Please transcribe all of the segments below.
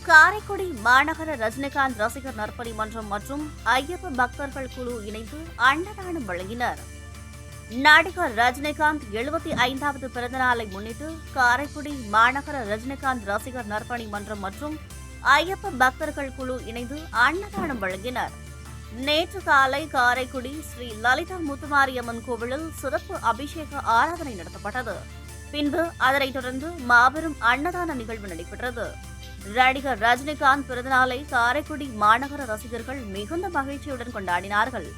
காரைக்குடி மாநகர ரஜினிகாந்த் ரசிகர் நற்பணி மன்றம் மற்றும் ஐயப்ப பக்தர்கள் குழு இணைந்து அன்னதானம் வழங்கினர். நடிகர் ரஜினிகாந்த் 75வது பிறந்தநாளை முன்னிட்டு காரைக்குடி மாநகர ரஜினிகாந்த் ரசிகர் நற்பணி மன்றம் மற்றும் ஐயப்ப பக்தர்கள் குழு இணைந்து அன்னதானம் வழங்கினர். நேற்று காலை காரைக்குடி ஸ்ரீ லலிதா முத்துமாரியம்மன் கோவிலில் சிறப்பு அபிஷேக ஆராதனை நடத்தப்பட்டது. பின்பு அதனைத் தொடர்ந்து மாபெரும் அன்னதான நிகழ்வு நடைபெற்றது. நடிகர் ரஜினிகாந்த் பிறந்தநாளை காரைக்குடி மாநகர ரசிகர்கள் மிகுந்த மகிழ்ச்சியுடன் கொண்டாடினார்கள்.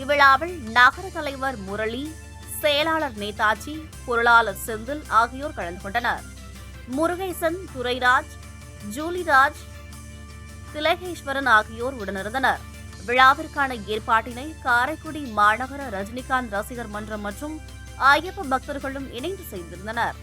இவ்விழாவில் நகர தலைவர் முரளி, செயலாளர் நேதாஜி, பொருளாளர் செந்தில் ஆகியோர் கலந்து கொண்டனர். முருகேசன், துரைராஜ், ஜூலிராஜ், திலகேஸ்வரன் ஆகியோர் உடனிருந்தனர். விழாவிற்கான ஏற்பாட்டினை காரைக்குடி மாநகர ரஜினிகாந்த் ரசிகர் மன்றம் மற்றும் ஐயப்ப பக்தர்களும் இணைந்து செய்திருந்தனர்.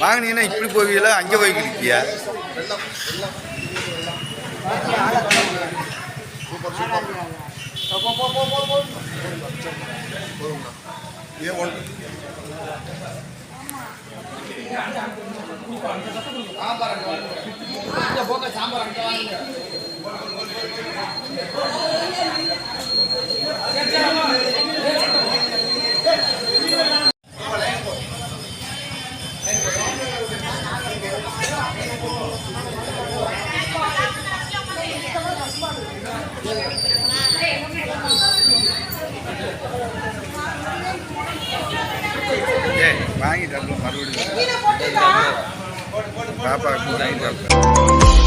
வாங்கினீங்கன்னா இப்படி போவீங்களா, அங்கே போய்க்கிருக்கியா? வாங்கி மறுபடியும் பாப்பா வாங்கி